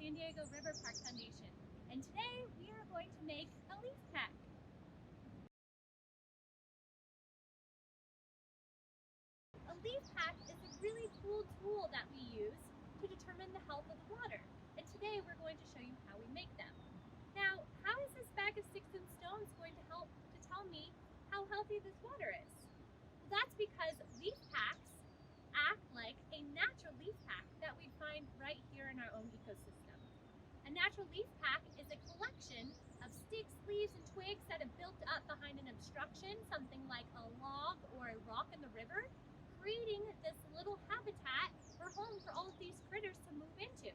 San Diego River Park Foundation, and today we are going to make a leaf pack. A leaf pack is a really cool tool that we use to determine the health of the water, and today we're going to show you how we make them. Now, how is this bag of sticks and stones going to help to tell me how healthy this water is? Well, that's because leaf packs act like a natural leaf pack that we find right here in our own ecosystem. A natural leaf pack is a collection of sticks, leaves, and twigs that have built up behind an obstruction, something like a log or a rock in the river, creating this little habitat or home for all of these critters to move into.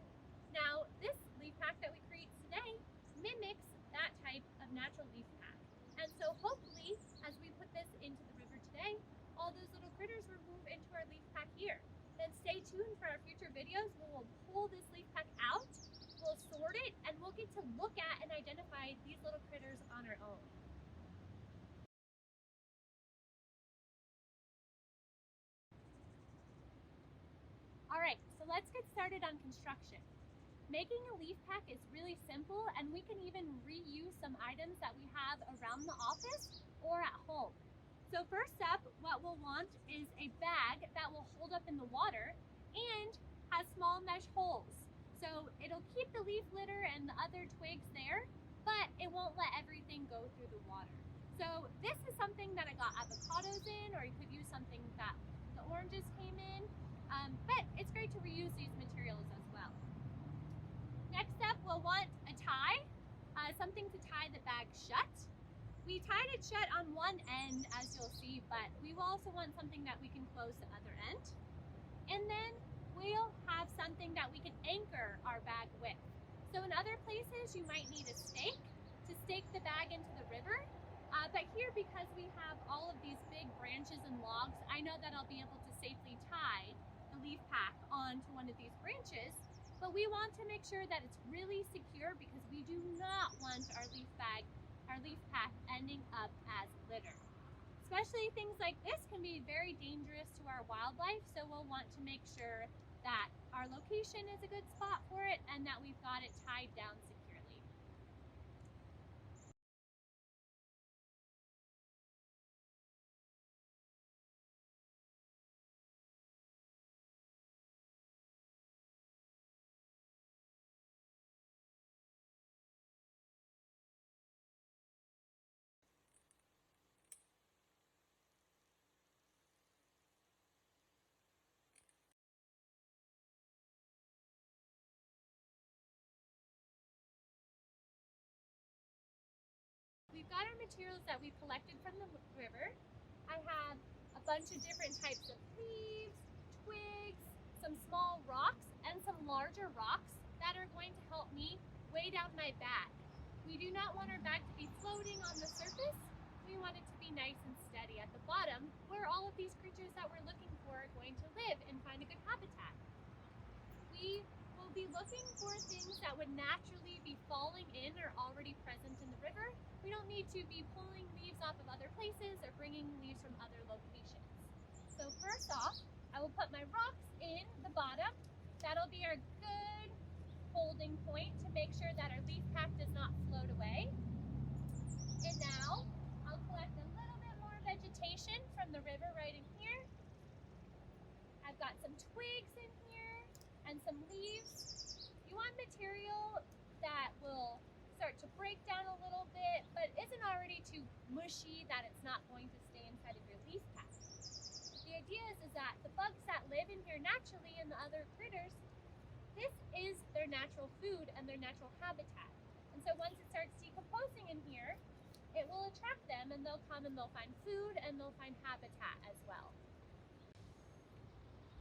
Now, this leaf pack that we create today mimics that type of natural leaf pack. And so hopefully, as we put this into the river today, all those little critters will move into our leaf pack here. Then stay tuned for our future videos where we'll pull this leaf pack out, we'll sort it, and we'll get to look at and identify these little critters on our own. Alright, so let's get started on construction. Making a leaf pack is really simple, and we can even reuse some items that we have around the office or at home. So first up, what we'll want is a bag that will hold up in the water and has small mesh holes. So it'll keep the leaf litter and the other twigs there, but it won't let everything go through the water. So this is something that I got avocados in, or you could use something that the oranges came in, but it's great to reuse these materials as well. Next up, we'll want a tie, something to tie the bag shut. We tied it shut on one end, as you'll see, but we will also want something that we can close the other end. And then we'll have something that we can anchor our bag with. So in other places, you might need a stake to stake the bag into the river. But here, because we have all of these big branches and logs, I know that I'll be able to safely tie the leaf pack onto one of these branches. But we want to make sure that it's really secure because we do not want our leaf pack ending up as litter. Especially things like this can be very dangerous to our wildlife, so we'll want to make sure that our location is a good spot for it and that we've got it tied down securely. We've got our materials that we collected from the river. I have a bunch of different types of leaves, twigs, some small rocks, and some larger rocks that are going to help me weigh down my bag. We do not want our bag to be floating on the surface. We want it to be nice and steady at the bottom where all of these creatures that we're looking for are going to live and find a good habitat. We will be looking for things that would naturally be falling in or already present in the river. We don't need to be pulling leaves off of other places or bringing leaves from other locations. So first off, I will put my rocks in the bottom. That'll be our good holding point to make sure that our leaf pack does not float away. And now I'll collect a little bit more vegetation from the river right in here. I've got some twigs in here and some leaves. You want material that will start to break down a little bit, but isn't already too mushy that it's not going to stay inside of your leaf pack. The idea is that the bugs that live in here naturally and the other critters, this is their natural food and their natural habitat. And so once it starts decomposing in here, it will attract them and they'll come and they'll find food and they'll find habitat as well.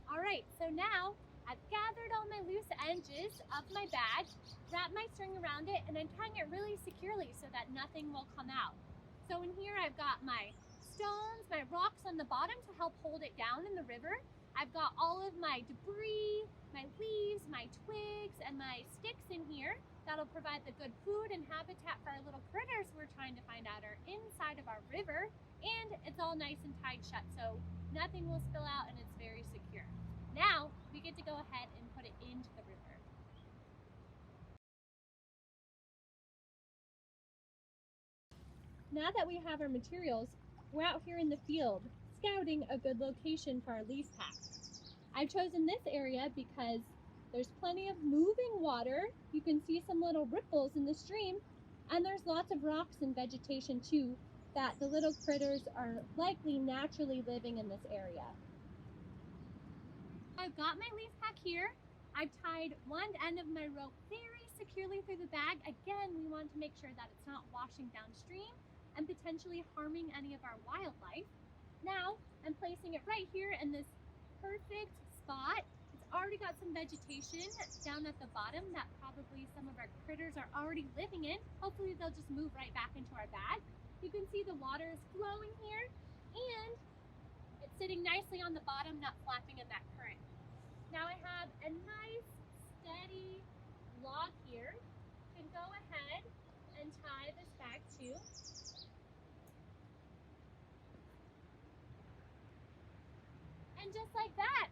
All right, so now I've gathered all my loose edges of my bag, wrapped my string around it, and I'm tying it really securely so that nothing will come out. So in here I've got my stones, my rocks on the bottom to help hold it down in the river. I've got all of my debris, my leaves, my twigs, and my sticks in here that'll provide the good food and habitat for our little critters we're trying to find out are inside of our river. And it's all nice and tied shut so nothing will spill out and it's very secure. Now we get to go ahead and put it into the river. now that we have our materials, we're out here in the field scouting a good location for our leaf pack. I've chosen this area because there's plenty of moving water. You can see some little ripples in the stream, and there's lots of rocks and vegetation too that the little critters are likely naturally living in this area. I've got my leaf pack here. I've tied one end of my rope very securely through the bag. Again, we want to make sure that it's not washing downstream and potentially harming any of our wildlife. Now, I'm placing it right here in this perfect spot. It's already got some vegetation down at the bottom that probably some of our critters are already living in. Hopefully they'll just move right back into our bag. You can see the water is flowing here, and it's sitting nicely on the bottom, not flapping in that current. Now I have a nice steady log here. You can go ahead and tie this bag too. And just like that,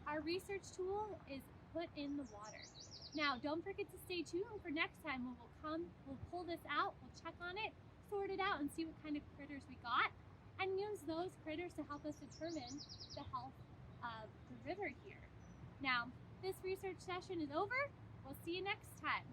our research tool is put in the water. Now, don't forget to stay tuned for next time when we'll pull this out, we'll check on it, sort it out, and see what kind of critters we got, and use those critters to help us determine the health of the river here. Now, this research session is over. We'll see you next time.